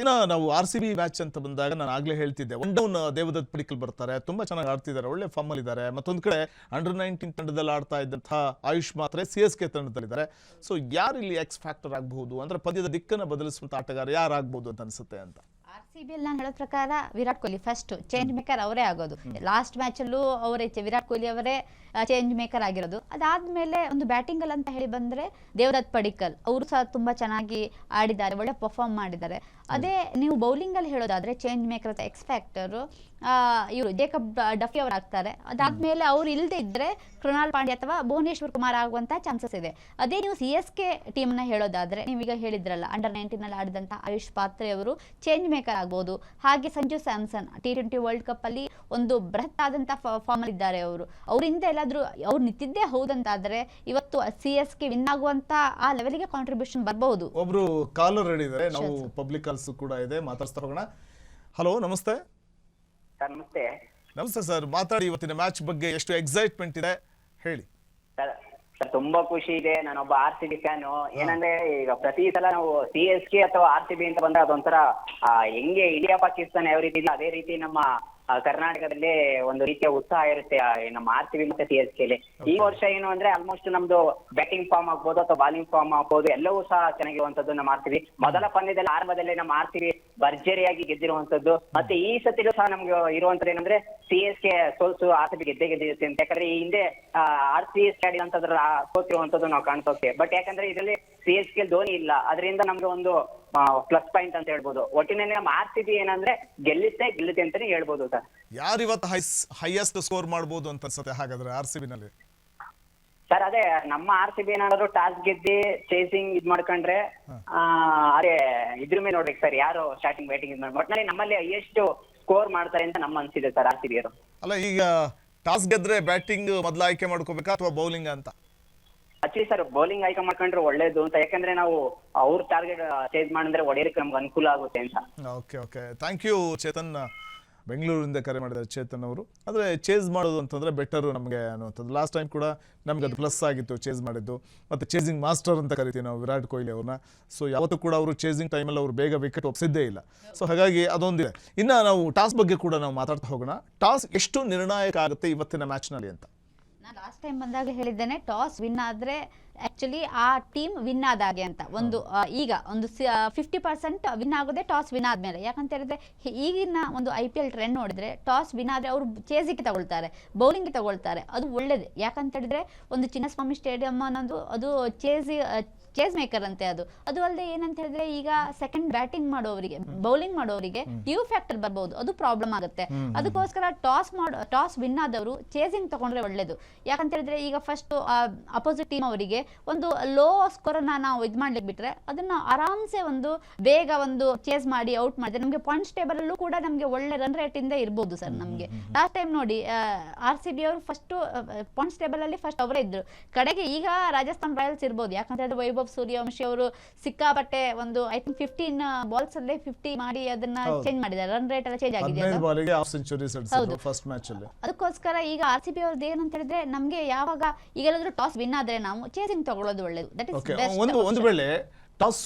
ಇನ್ನ ನಾವು RCB match ಅಂತ ಬಂದಾಗ ನಾನು ಆಗ್ಲೇ ಹೇಳ್ತಿದ್ದೆ, ಒನ್ ಡೌನ್ ದೇವದತ್ ಪಡಿಕ್ಕಲ್ ಬರ್ತಾರೆ, ತುಂಬಾ ಚೆನ್ನಾಗಿ ಆಡ್ತಿದ್ದಾರೆ, ಒಳ್ಳೆ ಫಾರ್ಮ್ ಅಲ್ಲಿ ಇದ್ದಾರೆ. ಮತ್ತೊಂದು ಕಡೆ ಅಂಡರ್-19 ತಂಡದಲ್ಲಿ ಆಡ್ತಾ ಇದ್ದಂತಹ ಆಯುಷ್ ಮಾತ್ರೆ CSK ತಂಡದಲ್ಲಿದ್ದಾರೆ. ಸೊ ಯಾರು ಇಲ್ಲಿ ಎಕ್ಸ್ ಫ್ಯಾಕ್ಟರ್ ಆಗಬಹುದು ಅಂದ್ರೆ ಪಂದ್ಯದ ದಿಕ್ಕನ್ನು ಬದಲಿಸುವಂತ ಆಟಗಾರ ಯಾರಾಗಬಹುದು ಅಂತ ಅನ್ಸುತ್ತೆ ಅಂತ? RCB ಅಲ್ಲಿ ನಾನು ಹೇಳೋ ಪ್ರಕಾರ Virat Kohli first change maker ಅವರೇ ಆಗೋದು. ಲಾಸ್ಟ್ ಮ್ಯಾಚ್ ಅಲ್ಲೂ ಅವರೇ ವಿರಾಟ್ ಕೊಹ್ಲಿ ಅವರೇ ಚೇಂಜ್ ಮೇಕರ್ ಆಗಿರೋದು. ಅದಾದ್ಮೇಲೆ ಒಂದು ಬ್ಯಾಟಿಂಗ್ ಅಲ್ಲಿ ಅಂತ ಹೇಳಿ ಬಂದ್ರೆ ದೇವದತ್ ಪಡಿಕ್ಕಲ್ ಅವರು ಸಹ ತುಂಬಾ ಚೆನ್ನಾಗಿ ಆಡಿದ್ದಾರೆ, ಒಳ್ಳೆ ಪರ್ಫಾರ್ಮ್ ಮಾಡಿದ್ದಾರೆ. ಅದೇ ನೀವು ಬೌಲಿಂಗ್ ಅಲ್ಲಿ ಹೇಳೋದಾದ್ರೆ ಚೇಂಜ್ ಮೇಕರ್ ಎಕ್ಸ್ ಫ್ಯಾಕ್ಟರ್ ಇವರು ಜೇಕಬ್ ಡಫಿ ಅವರು ಆಗ್ತಾರೆ. ಅದಾದ್ಮೇಲೆ ಅವ್ರು ಇಲ್ಲದೆ ಇದ್ರೆ ಕೃಣಾಲ್ ಪಾಂಡ್ಯ ಅಥವಾ ಭುವನೇಶ್ವರ್ ಕುಮಾರ್ ಆಗುವಂತ ಚಾನ್ಸಸ್ ಇದೆ. ಅದೇ ನೀವು CSK ಟೀಮ್ ನ ಹೇಳೋದಾದ್ರೆ ನೀವೀಗ ಹೇಳಿದ್ರಲ್ಲ, ಅಂಡರ್-19 ನಲ್ಲಿ ಆಡಿದಂತ ಆಯುಷ್ ಪಾತ್ರೆ ಅವರು ಚೇಂಜ್ ಮೇಕರ್ ಆಗ್ಬಹುದು. ಹಾಗೆ Sanju Samson T20 world cup ಅಲ್ಲಿ ಒಂದು ಬೃಹತ್ ಆದಂತ ಫಾರ್ಮ್ ಅಲ್ಲಿ ಇದ್ದಾರೆ. ಅವರಿಂದ ಎಲ್ಲಾದ್ರೂ ಅವ್ರು ನಿಂತಿದ್ದೇ ಹೌದಂತಾದ್ರೆ ಇವತ್ತು CSK ವಿನ್ ಆಗುವಂತ ಆ ಲೆವೆಲ್ಗೆ ಕಾಂಟ್ರಿಬ್ಯೂಷನ್ ಬರಬಹುದು. ಒಬ್ರು ಕಾಲರ್ ರೆಡಿ ಇದ್ದಾರೆ, ನಾವು ಪಬ್ಲಿಕ್ ಕಾಲ್ಸ್ ಕೂಡ ಇದೆ, ಮಾತಾಡ್ಸ್ತಾ ಹೋಗೋಣ. ಹಲೋ, ನಮಸ್ತೆ ಸರ್. ನಮಸ್ತೆ. ನಮಸ್ತೆ ಸರ್, ಮಾತಾಡಿ. ಇವತ್ತಿನ ಮ್ಯಾಚ್ ಬಗ್ಗೆ ಎಷ್ಟು ಎಕ್ಸೈಟ್ಮೆಂಟ್ ಇದೆ ಹೇಳಿ. ಸರ್ ತುಂಬಾ ಖುಷಿ ಇದೆ. ನಾನೊಬ್ಬ RCB ಫ್ಯಾನು. ಏನಂದ್ರೆ ಈಗ ಪ್ರತಿ ಸಲ ನಾವು CSK ಅಥವಾ RCB ಅಂತ ಬಂದ್ರೆ ಅದೊಂಥರ ಹೆಂಗೆ ಇಂಡಿಯಾ ಪಾಕಿಸ್ತಾನ ಯಾವ ರೀತಿ ಇಲ್ಲ ಅದೇ ರೀತಿ ನಮ್ಮ ಕರ್ನಾಟಕದಲ್ಲಿ ಒಂದು ರೀತಿಯ ಉತ್ಸಾಹ ಇರುತ್ತೆ ನಮ್ಮ RCB ಮತ್ತೆ CSK ಅಲ್ಲಿ. ಈ ವರ್ಷ ಏನು ಅಂದ್ರೆ ಆಲ್ಮೋಸ್ಟ್ ನಮ್ದು ಬ್ಯಾಟಿಂಗ್ ಫಾರ್ಮ್ ಆಗ್ಬೋದು ಅಥವಾ ಬಾಲಿಂಗ್ ಫಾರ್ಮ್ ಆಗ್ಬೋದು, ಎಲ್ಲವೂ ಸಹ ಚೆನ್ನಾಗಿರುವಂತದ್ದು ನಮ್ಮ RCB. ಮೊದಲ ಪಂದ್ಯದಲ್ಲಿ ಆರಂಭದಲ್ಲಿ ನಮ್ಮ RCB ಭರ್ಜರಿಯಾಗಿ ಗೆದ್ದಿರುವಂತದ್ದು. ಮತ್ತೆ ಈ ಸತಿಲೂ ಸಹ ನಮ್ಗೆ ಇರುವಂತದ್ದು ಏನಂದ್ರೆ CSK ಸೋಲ್ಸು RCB ಗೆದ್ದಿರುತ್ತೆ ಅಂತ. ಯಾಕಂದ್ರೆ ಈ ಹಿಂದೆ RCB ಸ್ಟೇಡಿಯಂ ಅಂತಂದ್ರೆ ಸೋತಿರುವಂತದ್ದು ನಾವು ಕಾಣ್ತಾ ಹೋಗ್ತೇವೆ. ಬಟ್ ಯಾಕಂದ್ರೆ ಇದರಲ್ಲಿ CSK ಧೋನಿ ಇಲ್ಲ, ಅದರಿಂದ ನಮ್ಗೆ ಒಂದು ಪ್ಲಸ್ ಪಾಯಿಂಟ್ ಅಂತ ಹೇಳ್ಬೋದು. ಒಟ್ಟಿನಲ್ಲಿ ನಮ್ಮ RCB ಏನಂದ್ರೆ ಗೆಲ್ಲುತ್ತೆ ಅಂತಾನೆ ಹೇಳ್ಬೋದು ಸರ್. ಯಾರು ಇವತ್ತು ಹೈಯೆಸ್ಟ್ ಸ್ಕೋರ್ ಮಾಡಬಹುದು ಅಂತ ಅನ್ಸುತ್ತೆ ಹಾಗಾದ್ರೆ RCB ನಲ್ಲಿ? ಸರ್ ಅದೇ ನಮ್ಮ RCB ಏನಾದ್ರು ಟಾಸ್ ಗೆದ್ದಿ ಚೇಸಿಂಗ್ ಇದ್ ಮಾಡ್ಕೊಂಡ್ರೆ ಅದೇ ಇದ್ರ ಮೇಲೆ ನೋಡ್ಬೇಕು ಸರ್, ಯಾರು ಸ್ಟಾರ್ಟಿಂಗ್ ಬ್ಯಾಟಿಂಗ್ ಇದ್ ಮಾಡಿ. ಒಟ್ಟಿನಲ್ಲಿ ನಮ್ಮಲ್ಲಿ ಹೈಯೆಸ್ಟ್ ಸ್ಕೋರ್ ಮಾಡ್ತಾರೆ ಅಂತ ನಮ್ಮ ಅನ್ಸಿದೆ ಸರ್ RCB ಅವರು. ಅಲ್ಲ, ಈಗ ಟಾಸ್ ಗೆದ್ರೆ ಬ್ಯಾಟಿಂಗ್ ಮೊದಲು ಆಯ್ಕೆ ಮಾಡ್ಕೋಬೇಕಾ ಅಥವಾ ಬೌಲಿಂಗ್ ಅಂತ? ಆಕ್ಚುಲಿ ಸರ್ ಬೌಲಿಂಗ್ ಆಯ್ಕೆ ಮಾಡ್ಕೊಂಡ್ರೆ ಒಳ್ಳೇದು ಅಂತ. ಯಾಕಂದ್ರೆ ನಾವು ಅವ್ರ ಟಾರ್ಗೆಟ್ ಚೇಸ್ ಮಾಡಿದ್ರೆ ಹೊಡೆಯಕ್ಕೆ ನಮ್ಗೆ ಅನುಕೂಲ ಆಗುತ್ತೆ ಅಂತ. Okay, thank you Chetan. ಬೆಂಗಳೂರಿಂದ ಕರೆ ಮಾಡಿದ್ದಾರೆ ಚೇತನ್ ಅವರು. ಆದರೆ ಚೇಸ್ ಮಾಡೋದು ಅಂತಂದರೆ ಬೆಟರು ನಮಗೆ ಅನ್ನುವಂಥದ್ದು. ಲಾಸ್ಟ್ ಟೈಮ್ ಕೂಡ ನಮ್ಗೆ ಅದು ಪ್ಲಸ್ ಆಗಿತ್ತು ಚೇಸ್ ಮಾಡಿದ್ದು. ಮತ್ತು ಚೇಸಿಂಗ್ ಮಾಸ್ಟರ್ ಅಂತ ಕರಿತೀವಿ ನಾವು ವಿರಾಟ್ ಕೊಹ್ಲಿ ಅವ್ರನ್ನ. ಸೊ ಯಾವತ್ತೂ ಕೂಡ ಅವರು ಚೇಸಿಂಗ್ ಟೈಮಲ್ಲಿ ಅವರು ಬೇಗ ವಿಕೆಟ್ ಒಪ್ಸಿದ್ದೇ ಇಲ್ಲ. ಸೊ ಹಾಗಾಗಿ ಅದೊಂದಿದೆ. ಇನ್ನು ನಾವು ಟಾಸ್ ಬಗ್ಗೆ ಕೂಡ ನಾವು ಮಾತಾಡ್ತಾ ಹೋಗೋಣ. ಟಾಸ್ ಎಷ್ಟು ನಿರ್ಣಾಯಕ ಆಗುತ್ತೆ ಇವತ್ತಿನ ಮ್ಯಾಚ್ನಲ್ಲಿ ಅಂತ? ನಾನು ಲಾಸ್ಟ್ ಟೈಮ್ ಬಂದಾಗ ಹೇಳಿದ್ದೇನೆ, ಟಾಸ್ ವಿನ್ ಆದ್ರೆ ಆಕ್ಚುಲಿ ಆ ಟೀಮ್ ವಿನ್ ಆದಾಗೆ ಅಂತ. ಒಂದು ಈಗ ಒಂದು 50% ವಿನ್ ಆಗೋದೇ ಟಾಸ್ ವಿನ್ ಆದ್ಮೇಲೆ. ಯಾಕಂತ ಹೇಳಿದ್ರೆ ಈಗಿನ ಒಂದು IPL ಟ್ರೆಂಡ್ ನೋಡಿದ್ರೆ ಟಾಸ್ ವಿನ್ ಆದ್ರೆ ಅವರು ಚೇಸಿಗೆ ತಗೊಳ್ತಾರೆ, ಬೌಲಿಂಗ್ಗೆ ತಗೊಳ್ತಾರೆ. ಅದು ಒಳ್ಳೇದು. ಯಾಕಂತ ಹೇಳಿದ್ರೆ ಒಂದು ಚಿನ್ನಸ್ವಾಮಿ ಸ್ಟೇಡಿಯಂ ಅನ್ನೋದು ಅದು ಚೇಸ್ ಮೇಕರ್ ಅಂತೆ. ಅದು ಅಲ್ಲದೆ ಏನಂತ ಹೇಳಿದ್ರೆ ಈಗ ಸೆಕೆಂಡ್ ಬ್ಯಾಟಿಂಗ್ ಮಾಡೋರಿಗೆ ಬೌಲಿಂಗ್ ಮಾಡೋರಿಗೆ ಡ್ಯೂ ಫ್ಯಾಕ್ಟರ್ ಬರ್ಬಹುದು, ಅದು ಪ್ರಾಬ್ಲಮ್ ಆಗುತ್ತೆ. ಅದಕ್ಕೋಸ್ಕರ ಟಾಸ್ ವಿನ್ ಆದವರು ಚೇಸಿಂಗ್ ತಗೊಂಡ್ರೆ ಒಳ್ಳೇದು. ಯಾಕಂತ ಹೇಳಿದ್ರೆ ಈಗ ಫಸ್ಟ್ ಅಪೋಸಿಟ್ ಟೀಮ್ ಅವರಿಗೆ ಒಂದು ಲೋ ಸ್ಕೋರ್ ನಾವು ಇದ್ ಮಾಡ್ಲಿಕ್ಕೆ ಬಿಟ್ರೆ ಅದನ್ನ ಆರಾಮ್ಸೆ ಒಂದು ಬೇಗ ಒಂದು ಚೇಸ್ ಮಾಡಿ ಔಟ್ ಮಾಡಿದ್ರೆ ನಮ್ಗೆ ಪಾಯಿಂಟ್ಸ್ ಟೇಬಲ್ ಅಲ್ಲೂ ಕೂಡ ನಮ್ಗೆ ಒಳ್ಳೆ ರನ್ ರೇಟ್ ಇಂದ ಇರ್ಬೋದು ಸರ್. ನಮ್ಗೆ ಲಾಸ್ಟ್ ಟೈಮ್ ನೋಡಿ RCB ಅವರು ಫಸ್ಟ್ ಪಾಯಿಂಟ್ಸ್ ಟೇಬಲ್ ಅಲ್ಲಿ ಫಸ್ಟ್ ಅವರೇ ಇದ್ರು. ಕಡೆಗೆ ಈಗ ರಾಜಸ್ಥಾನ್ ರಾಯಲ್ಸ್ ಇರ್ಬೋದು. ಯಾಕಂತ ಹೇಳಿದ್ರೆ ವೈಭವ್ ಸೂರ್ಯವಂಶಿ ಅವರು ಸಿಕ್ಕಾಪಟ್ಟೆ ಒಂದು ಐ ಥಿಂಕ್ 15 ಬಾಲ್ಸ್ ಅಲ್ಲೇ 50 ಮಾಡಿ ಅದನ್ನ ಚೇಂಜ್ ಮಾಡಿದ್ದಾರೆ. ರನ್ ರೇಟ್ ಎಲ್ಲ ಚೇಂಜ್ ಆಗಿದೆ. ಅದಕ್ಕೋಸ್ಕರ ಈಗ RCB ಅವ್ರದ್ದು ಏನಂತ ಹೇಳಿದ್ರೆ ನಮ್ಗೆ ಯಾವಾಗ ಈಗೆಲ್ಲಾದ್ರೂ ಟಾಸ್ ವಿನ್ ಆದ್ರೆ ನಾವು ಚೇಸಿಂಗ್ ತಗೊಳ್ಳೋದು ಒಳ್ಳೇದು. That is best. ಒಂದು ವೇಳೆ ಟಾಸ್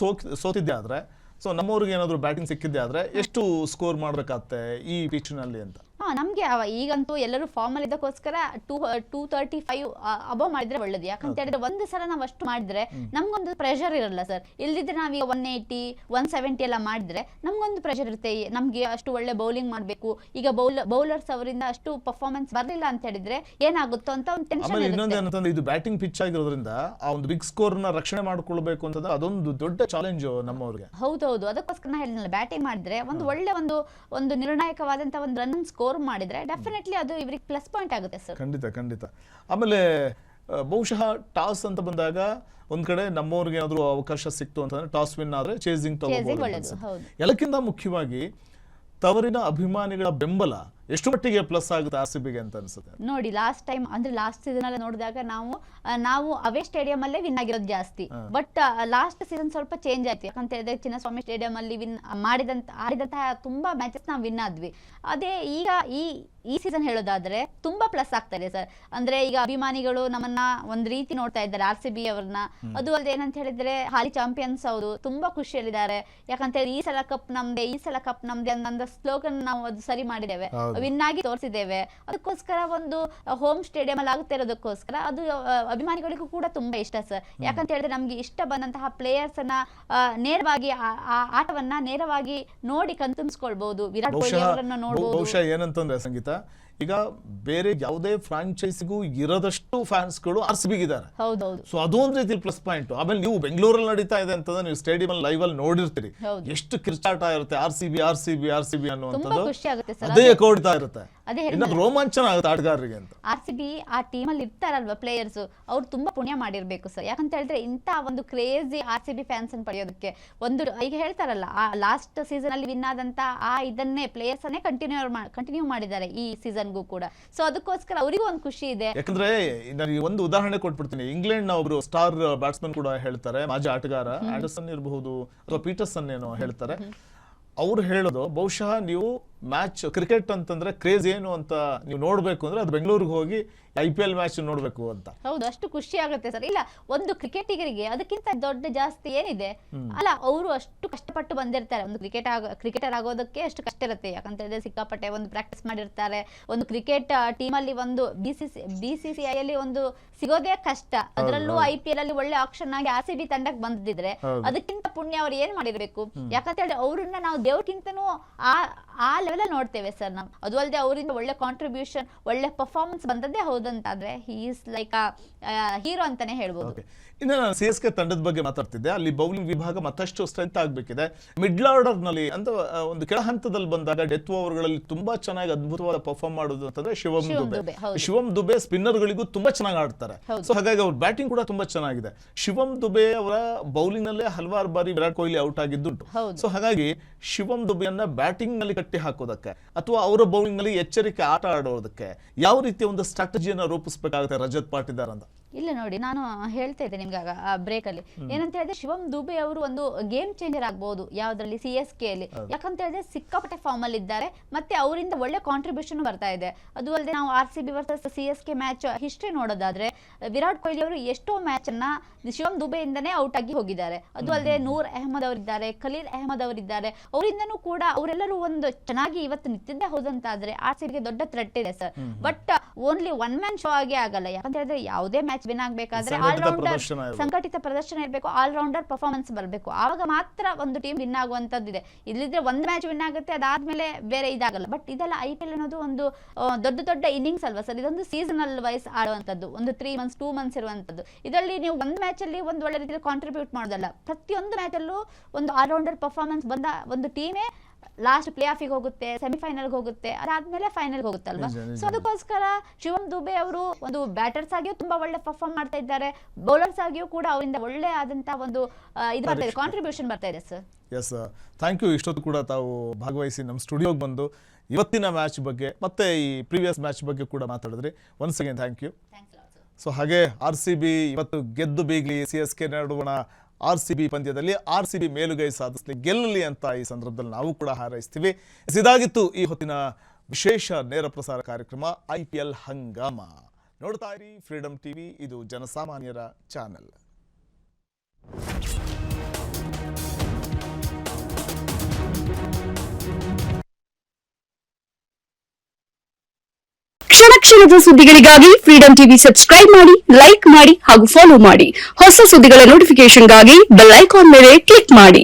ಸೋತಿದ್ದೆ ಆದ್ರೆ, ಸೊ ನಮ್ಮವ್ರಿಗೆ ಏನಾದ್ರು ಬ್ಯಾಟಿಂಗ್ ಸಿಕ್ಕಿದ್ದೆ ಆದ್ರೆ ಎಷ್ಟು ಸ್ಕೋರ್ ಮಾಡ್ಬೇಕಾಗತ್ತೆ ಈ ಪಿಚ್ ನಲ್ಲಿ ಅಂತ? ನಮ್ಗೆ ಈಗಂತೂ ಎಲ್ಲರೂ ಫಾರ್ಮ್ ಅಲ್ಲಿ ಇದಕ್ಕೋಸ್ಕರ 235 ಅಬೌವ್ ಮಾಡಿದ್ರೆ ಒಳ್ಳೇದು. ಯಾಕಂತ ಹೇಳಿದ್ರೆ ಒಂದು ಸಲ ನಾವು ಅಷ್ಟು ಮಾಡಿದ್ರೆ ನಮ್ಗೊಂದು ಪ್ರೆಷರ್ ಇರಲ್ಲ ಸರ್. ಇಲ್ದಿದ್ರೆ ನಾವೀಗ 180 170 ಎಲ್ಲ ಮಾಡಿದ್ರೆ ನಮ್ಗೊಂದು ಪ್ರೆಷರ್ ಇರುತ್ತೆ. ನಮ್ಗೆ ಅಷ್ಟು ಒಳ್ಳೆ ಬೌಲಿಂಗ್ ಮಾಡ್ಬೇಕು. ಈಗ ಬೌಲರ್ಸ್ ಅವರಿಂದ ಅಷ್ಟು ಪರ್ಫಾರ್ಮೆನ್ಸ್ ಬರ್ಲಿಲ್ಲ ಅಂತ ಹೇಳಿದ್ರೆ ಏನಾಗುತ್ತೋ ಅಂತ ಒಂದು ಟೆನ್ಷನ್ ಇರುತ್ತೆ. ಇದು ಬ್ಯಾಟಿಂಗ್ ಪಿಚ್ ಆಗಿರೋದ್ರಿಂದ ಆ ಒಂದು ಬಿಗ್ ಸ್ಕೋರ್ ನ ರಕ್ಷಣೆ ಮಾಡ್ಕೊಳ್ಬೇಕು ಅಂತ ಅದೊಂದು ದೊಡ್ಡ ಚಾಲೆಂಜ್ ನಮ್ಮವ್ರಿಗೆ. ಹೌದೌದು. ಅದಕ್ಕೋಸ್ಕರ ನಾ ಹೇಳಿದ್ನಲ್ಲ, ಬ್ಯಾಟಿಂಗ್ ಮಾಡಿದ್ರೆ ಒಂದು ಒಳ್ಳೆ ಒಂದು ನಿರ್ಣಾಯಕವಾದಂತ ಒಂದು ರನ್ ಸ್ಕೋರ್ ಮಾಡಿದ್ರೆ ಡೆಫಿನೆಟ್ಲಿ ಅದು ಇವರಿಗೆ ಪ್ಲಸ್ ಪಾಯಿಂಟ್ ಆಗುತ್ತೆ ಸರ್. ಖಂಡಿತ. ಆಮೇಲೆ ಬಹುಶಃ ಟಾಸ್ ಅಂತ ಬಂದಾಗ ಒಂದ್ ಕಡೆ ನಮ್ಮವ್ರಿಗೆ ಏನಾದ್ರು ಅವಕಾಶ ಸಿಕ್ತು ಅಂತಂದ್ರೆ ಟಾಸ್ ವಿನ್ ಆದ್ರೆ ಚೇಸಿಂಗ್ ತಗೋಬಹುದು. ಎಲ್ಲಕ್ಕಿಂತ ಮುಖ್ಯವಾಗಿ ತವರಿನ ಅಭಿಮಾನಿಗಳ ಬೆಂಬಲ ಎಷ್ಟು ಮಟ್ಟಿಗೆ ಪ್ಲಸ್ ಆಗುತ್ತೆ RCBಗೆ ಅಂತ ಅನ್ಸುತ್ತೆ? ನೋಡಿ ಲಾಸ್ಟ್ ಟೈಮ್ ಅಂದ್ರೆ ಲಾಸ್ಟ್ ಸೀಸನ್ ಅಲ್ಲಿ ನೋಡಿದಾಗ ನಾವು ಅವೇ ಸ್ಟೇಡಿಯಂ ಅಲ್ಲೇ ವಿನ್ ಆಗಿರೋದು ಜಾಸ್ತಿ. ಬಟ್ ಲಾಸ್ಟ್ ಸೀಸನ್ ಸ್ವಲ್ಪ ಚೇಂಜ್ ಆಯ್ತು. ಯಾಕಂತ ಹೇಳಿದ್ರೆ ಚಿನ್ನಸ್ವಾಮಿ ಸ್ಟೇಡಿಯಂ ಅಲ್ಲಿ ಆಡಿದಂತಹ ತುಂಬಾ ಮ್ಯಾಚಸ್ ನಾವು ವಿನ್ ಆದ್ವಿ. ಅದೇ ಈಗ ಈ ಸೀಸನ್ ಹೇಳೋದಾದ್ರೆ ತುಂಬಾ ಪ್ಲಸ್ ಆಗ್ತಾರೆ ಸರ್. ಅಂದ್ರೆ ಈಗ ಅಭಿಮಾನಿಗಳು ನಮ್ಮನ್ನ ಒಂದ್ ರೀತಿ ನೋಡ್ತಾ ಇದ್ದಾರೆ RCB ಅವ್ರನ್ನ. ಅದು ಅಲ್ಲದೆ ಏನಂತ ಹೇಳಿದ್ರೆ ಹಾಲಿ ಚಾಂಪಿಯನ್ಸ್ ಅವರು ತುಂಬಾ ಖುಷಿಯಲ್ಲಿದ್ದಾರೆ. ಯಾಕಂತ ಹೇಳಿದ್ರೆ ಈ ಸಲ ಕಪ್ ನಮ್ದೆ ಅನ್ನೋ ಸ್ಲೋಗನ್ ನಾವು ಅದು ಸರಿ ಮಾಡಿದ್ದೇವೆ, ವಿನ್ ಆಗಿ ತೋರಿಸಿದ್ದೇವೆ. ಅದಕ್ಕೋಸ್ಕರ ಒಂದು ಹೋಮ್ ಸ್ಟೇಡಿಯಂ ಅಲ್ಲಿ ಆಗುತ್ತೆ ಇರೋದಕ್ಕೋಸ್ಕರ ಅದು ಅಭಿಮಾನಿಗಳಿಗೂ ಕೂಡ ತುಂಬಾ ಇಷ್ಟ ಸರ್. ಯಾಕಂತ ಹೇಳಿದ್ರೆ ನಮ್ಗೆ ಇಷ್ಟ ಬಂದಂತಹ ಪ್ಲೇಯರ್ಸ್ ಅನ್ನ ನೇರವಾಗಿ ಆಟವನ್ನ ನೇರವಾಗಿ ನೋಡಿ ಕಣ್ತುಂಬಿಸ್ಕೊಳ್ಬಹುದು. ವಿರಾಟ್ ಕೊಹ್ಲಿ ಅವರನ್ನ ನೋಡಬಹುದು. ಬಹುಶಃ ಏನಂತಂದ್ರೆ ಸಂಗೀತ, ಈಗ ಬೇರೆ ಯಾವುದೇ ಫ್ರಾಂಚೈಸಿಗೂ ಇರೋದಷ್ಟು ಫ್ಯಾನ್ಸ್ಗಳು RCB ಇದ್ದಾರೆ. ಹೌದೌದು. ಸೊ ಅದು ಒಂದ್ ರೀತಿ ಪ್ಲಸ್ ಪಾಯಿಂಟ್. ಆಮೇಲೆ ನೀವು ಬೆಂಗಳೂರಲ್ಲಿ ನಡೀತಾ ಇದೆ ಅಂತಂದ್ರೆ ನೀವು ಸ್ಟೇಡಿಯಂ ಅಲ್ಲಿ ಲೈವ್ ಅಲ್ಲಿ ನೋಡಿರ್ತೀರಿ, ಎಷ್ಟು ಕಿರ್ಚಾಟ ಇರುತ್ತೆ RCB ಅನ್ನುವಂಥದ್ದು. ಖುಷಿ ಆಗುತ್ತೆ ಸರ್, ಅದೇ ಕೊಡ್ತಾ ಇರುತ್ತೆ, ಅದೇ ರೋಮಾಂಚನ ಆಗುತ್ತೆ ಆಟಗಾರರಿಗೆ ಅಂತ. RCB ಆ ಟೀಮ್ ಅಲ್ಲಿ ಇರ್ತಾರಲ್ವಾ ಪ್ಲೇಯರ್ಸ್, ಅವ್ರು ತುಂಬಾ ಪುಣ್ಯ ಮಾಡಿರ್ಬೇಕು ಸರ್. ಯಾಕಂತ ಹೇಳಿದ್ರೆ ಇಂತ ಒಂದು ಕ್ರೇಜಿ RCB ಫ್ಯಾನ್ಸ್ ಅನ್ನು ಪಡೆಯೋದಕ್ಕೆ ಒಂದು ಈಗ ಹೇಳ್ತಾರಲ್ಲ, ಆ ಲಾಸ್ಟ್ ಸೀಸನ್ ಅಲ್ಲಿ ವಿನ್ ಆದಂತ ಇದನ್ನೇ ಪ್ಲೇಯರ್ಸ್ ಅನ್ನೇ ಕಂಟಿನ್ಯೂ ಮಾಡಿದ್ದಾರೆ ಈ ಸೀಸನ್ಗೂ ಕೂಡ. ಸೊ ಅದಕ್ಕೋಸ್ಕರ ಅವರಿಗೂ ಒಂದು ಖುಷಿ ಇದೆ. ಯಾಕಂದ್ರೆ ನನಗೆ ಒಂದು ಉದಾಹರಣೆ ಕೊಟ್ಬಿಡ್ತೀನಿ. ಇಂಗ್ಲೆಂಡ್ ನ ಒಬ್ರು ಸ್ಟಾರ್ ಬ್ಯಾಟ್ಸ್ಮನ್ ಕೂಡ ಹೇಳ್ತಾರೆ, ಮಾಜಿ ಆಟಗಾರ ಆಂಡರ್ಸನ್ ಇರಬಹುದು ಅಥವಾ ಪೀಟರ್ಸನ್ ಏನೋ ಹೇಳ್ತಾರೆ. ಅವ್ರು ಹೇಳೋದು, ಬಹುಶಃ ನೀವು ಮ್ಯಾಚ್ ಕ್ರಿಕೆಟ್ ಅಂತಂದ್ರೆ ಕ್ರೇಜ್ ಏನು ಅಂತ ನೀವು ನೋಡ್ಬೇಕು ಅಂದ್ರೆ ಅದು ಬೆಂಗಳೂರಿಗೆ ಹೋಗಿ IPL ಮ್ಯಾಚ್ ನೋಡ್ಬೇಕು ಅಂತ. ಹೌದು, ಅಷ್ಟು ಖುಷಿ ಆಗುತ್ತೆ ಸರ್. ಇಲ್ಲ, ಒಂದು ಕ್ರಿಕೆಟಿಗರಿಗೆ ಅದಕ್ಕಿಂತ ದೊಡ್ಡ ಜಾಸ್ತಿ ಏನಿದೆ ಅಲ್ಲ, ಅವರು ಅಷ್ಟು ಕಷ್ಟಪಟ್ಟು ಬಂದಿರ್ತಾರೆ. ಒಂದು ಕ್ರಿಕೆಟರ್ ಆಗೋದಕ್ಕೆ ಅಷ್ಟು ಕಷ್ಟ ಇರುತ್ತೆ. ಯಾಕಂತ ಹೇಳಿದ್ರೆ ಸಿಕ್ಕಾಪಟ್ಟೆ ಒಂದು ಪ್ರಾಕ್ಟೀಸ್ ಮಾಡಿರ್ತಾರೆ. ಒಂದು ಕ್ರಿಕೆಟ್ ಟೀಮ್ ಅಲ್ಲಿ ಒಂದು BCCI ಅಲ್ಲಿ ಒಂದು ಸಿಗೋದೇ ಕಷ್ಟ. ಅದರಲ್ಲೂ IPL ಅಲ್ಲಿ ಒಳ್ಳೆ ಆಕ್ಷನ್ ಆಗಿ RCB ತಂಡಕ್ಕೆ ಬಂದಿದ್ರೆ ಅದಕ್ಕಿಂತ ಪುಣ್ಯ ಅವ್ರು ಏನ್ ಮಾಡಿರ್ಬೇಕು. ಯಾಕಂತ ಹೇಳಿದ್ರೆ ಅವ್ರನ್ನ ನಾವು ದೇವ್ರಕ್ಕಿಂತನೂ ಆ ಲೆವೆಲ್ ನೋಡ್ತೇವೆ ಸರ್ ನಾವು. ಅದು ಅಲ್ಲದೆ ಅವರಿಂದ ಒಳ್ಳೆ ಕಾಂಟ್ರಿಬ್ಯೂಷನ್, ಒಳ್ಳೆ ಪರ್ಫಾರ್ಮೆನ್ಸ್ ಬಂದದ್ದೇ ಹೌದಂತಾದ್ರೆ ಹಿ ಈಸ್ ಲೈಕ್ ಹೀರೋ ಅಂತಾನೆ ಹೇಳ್ಬೋದು. ಇನ್ನು ನಾನು CSK ತಂಡದ ಬಗ್ಗೆ ಮಾತಾಡ್ತಿದ್ದೆ. ಅಲ್ಲಿ ಬೌಲಿಂಗ್ ವಿಭಾಗ ಮತ್ತಷ್ಟು ಸ್ಟ್ರೆಂತ್ ಆಗಬೇಕಿದೆ. ಮಿಡ್ಲ್ ಆರ್ಡರ್ ನಲ್ಲಿ ಅಂದ್ರೆ ಒಂದು ಕೆಳ ಹಂತದಲ್ಲಿ ಬಂದಾಗ ಡೆತ್ ಓವರ್ಗಳಲ್ಲಿ ತುಂಬಾ ಚೆನ್ನಾಗಿ ಅದ್ಭುತವಾದ ಪರ್ಫಾರ್ಮ್ ಮಾಡೋದು ಅಂತಂದ್ರೆ ಶಿವಮ್ ದುಬೆ ಸ್ಪಿನ್ನರ್ ಗಳಿಗೂ ತುಂಬಾ ಚೆನ್ನಾಗಿ ಆಡ್ತಾರೆ. ಸೊ ಹಾಗಾಗಿ ಅವ್ರ ಬ್ಯಾಟಿಂಗ್ ಕೂಡ ತುಂಬಾ ಚೆನ್ನಾಗಿದೆ. ಶಿವಮ್ ದುಬೆ ಅವರ ಬೌಲಿಂಗ್ ನಲ್ಲೇ ಹಲವಾರು ಬಾರಿ ವಿರಾಟ್ ಕೊಹ್ಲಿ ಔಟ್ ಆಗಿದ್ದುಂಟು. ಸೊ ಹಾಗಾಗಿ ಶಿವಮ್ ದುಬೆಯನ್ನ ಬ್ಯಾಟಿಂಗ್ ನಲ್ಲಿ ಕಟ್ಟಿ ಹಾಕೋದಕ್ಕೆ ಅಥವಾ ಅವರ ಬೌಲಿಂಗ್ ನಲ್ಲಿ ಎಚ್ಚರಿಕೆ ಆಟ ಆಡೋದಕ್ಕೆ ಯಾವ ರೀತಿಯ ಒಂದು ಸ್ಟ್ರಾಟಜಿಯನ್ನ ರೂಪಿಸಬೇಕಾಗುತ್ತೆ ರಜತ್ ಪಾಟಿದಾರ್ ಅಂತ? ಇಲ್ಲ ನೋಡಿ, ನಾನು ಹೇಳ್ತಾ ಇದ್ದೆ ನಿಮ್ಗೆ ಬ್ರೇಕ್ ಅಲ್ಲಿ ಏನಂತ ಹೇಳಿದ್ರೆ, ಶಿವಮ್ ದುಬೆ ಅವರು ಒಂದು ಗೇಮ್ ಚೇಂಜರ್ ಆಗ್ಬಹುದು ಯಾವ್ದ್ರಲ್ಲಿ, CSK ಅಲ್ಲಿ. ಯಾಕಂತ ಹೇಳಿದ್ರೆ ಸಿಕ್ಕಾಪಟ್ಟೆ ಫಾರ್ಮ್ ಅಲ್ಲಿ ಇದ್ದಾರೆ, ಮತ್ತೆ ಅವರಿಂದ ಒಳ್ಳೆ ಕಾಂಟ್ರಿಬ್ಯೂಷನ್ ಬರ್ತಾ ಇದೆ. ಅದು ಅಲ್ಲದೆ ನಾವು RCB versus CSK match history ನೋಡೋದಾದ್ರೆ ವಿರಾಟ್ ಕೊಹ್ಲಿ ಅವರು ಎಷ್ಟೋ ಮ್ಯಾಚ್ ಅನ್ನ ಶಿವಮ್ ದುಬೆಯಿಂದನೇ ಔಟ್ ಆಗಿ ಹೋಗಿದ್ದಾರೆ. ಅದು ಅಲ್ಲದೆ ನೂರ್ ಅಹಮದ್ ಅವರಿದ್ದಾರೆ, ಖಲೀಲ್ ಅಹಮದ್ ಅವರಿದ್ದಾರೆ. ಅವರಿಂದನೂ ಕೂಡ ಅವರೆಲ್ಲರೂ ಒಂದು ಚೆನ್ನಾಗಿ ಇವತ್ತು ನಿಂತಿದ್ದೇ ಹೌದಂತಾದ್ರೆ RCB ಗೆ ದೊಡ್ಡ ಥ್ರೆಟ್ ಇದೆ sir. But only one man show ಆಗೇ ಆಗಲ್ಲ. ಯಾಕಂತ ಹೇಳಿದ್ರೆ ಯಾವುದೇ ಮ್ಯಾಚ್ ವಿನ್ ಆಗ್ಬೇಕಾದ್ರೆ ಸಂಘಟಿತ ಪ್ರದರ್ಶನ ಇರಬೇಕು, ಆಲ್ರೌಂಡರ್ ಪರ್ಫಾರ್ಮೆನ್ಸ್ ಬರಬೇಕು. ಆವಾಗ ಮಾತ್ರ ಒಂದು ಟೀಮ್ ವಿನ್ ಆಗುವಂತದ್ದಿದೆ. ಇಲ್ಲಿದ್ರೆ ಒಂದು ಮ್ಯಾಚ್ ವಿನ್ ಆಗುತ್ತೆ, ಅದಾದ್ಮೇಲೆ ಬೇರೆ ಇದಾಗಲ್ಲ. ಬಟ್ ಇದೆಲ್ಲ IPL ಅನ್ನೋದು ಒಂದು ದೊಡ್ಡ ಇನ್ನಿಂಗ್ಸ್ ಅಲ್ವಾ ಸರ್. ಇದೊಂದು ಸೀಸನಲ್ ವೈಸ್ ಆಡುವಂತದ್ದು, ಒಂದು 3 months 2 months ಇರುವಂತದ್ದು. ಇದರಲ್ಲಿ ನೀವು ಒಂದು ಮ್ಯಾಚ್ ಅಲ್ಲಿ ಒಂದು ಒಳ್ಳೆ ರೀತಿಯಲ್ಲಿ ಕಾಂಟ್ರಿಬ್ಯೂಟ್ ಮಾಡೋದಲ್ಲ, ಪ್ರತಿಯೊಂದು ಮ್ಯಾಚ್ ಅಲ್ಲೂ ಒಂದು ಆಲ್ರೌಂಡರ್ ಪರ್ಫಾರ್ಮೆನ್ಸ್ ಬಂದ ಒಂದು ಟೀಮೇ ಲಾಸ್ಟ್ ಪ್ಲೇ ಆಫಿಗೆ ಹೋಗುತ್ತೆ, ಸೆಮಿಫೈನಲ್ಗೆ ಹೋಗುತ್ತೆ, ಅದಾದ್ಮೇಲೆ ಫೈನಲ್ ಹೋಗುತ್ತಲ್ವಾ. ಸೊ ಅದಕ್ಕೋಸ್ಕರ ಶಿವಮ್ ದುಬೆ ಅವರು ಒಂದು ಬ್ಯಾಟರ್ಸ್ ಆಗಿಯೂ ತುಂಬಾ ಒಳ್ಳೆ ಪರ್ಫಾರ್ಮ್ ಮಾಡ್ತಾ ಇದ್ದಾರೆ, ಬೌಲರ್ಸ್ ಆಗಿಯೂ ಕೂಡ ಅವರಿಂದ ಒಳ್ಳೆ ಆದಂತಹ ಒಂದು ಇದು ಬರ್ತಾ ಇದೆ, ಕಾಂಟ್ರಿಬ್ಯೂಷನ್ ಬರ್ತಾ ಇದೆ ಸರ್. S, thank you. ಇಷ್ಟೊತ್ತು ಕೂಡ ತಾವು ಭಾಗವಹಿಸಿ ನಮ್ಮ ಸ್ಟುಡಿಯೋಗೆ ಬಂದು ಇವತ್ತಿನ ಮ್ಯಾಚ್ ಬಗ್ಗೆ ಮತ್ತೆ ಈ ಪ್ರೀವಿಯಸ್ ಮ್ಯಾಚ್ ಬಗ್ಗೆ ಕೂಡ ಮಾತಾಡಿದ್ರಿ. Once again thank you. So ಹಾಗೆ RCB ಇವತ್ತು ಗೆದ್ದು ಬೀಗ್ಲಿ, CSK ನಡುವಣ RCB ಪಂದ್ಯದಲ್ಲಿ RCB ಮೇಲುಗೈ ಸಾಧಿಸಲಿ, ಗೆಲ್ಲಲಿ ಅಂತ ಈ ಸಂದರ್ಭದಲ್ಲಿ ನಾವು ಕೂಡ ಹಾರೈಸ್ತೀವಿ. ಇದಾಗಿತ್ತು ಈ ಹೊತ್ತಿನ ವಿಶೇಷ ನೇರ ಪ್ರಸಾರ ಕಾರ್ಯಕ್ರಮ IPL ಹಂಗಾಮ. ನೋಡ್ತಾ ಇರಿ ಫ್ರೀಡಮ್ ಟಿವಿ, ಇದು ಜನಸಾಮಾನ್ಯರ ಚಾನೆಲ್. ಕ್ಷಣದ ಸುದ್ದಿಗಳಿಗಾಗಿ ಫ್ರೀಡಮ್ ಟಿವಿ ಸಬ್ಸ್ಕ್ರೈಬ್ ಮಾಡಿ, ಲೈಕ್ ಮಾಡಿ ಹಾಗೂ ಫಾಲೋ ಮಾಡಿ. ಹೊಸ ಸುದ್ದಿಗಳ ನೋಟಿಫಿಕೇಶನ್ಗಾಗಿ ಬೆಲ್ ಐಕಾನ್ ಮೇಲೆ ಕ್ಲಿಕ್ ಮಾಡಿ.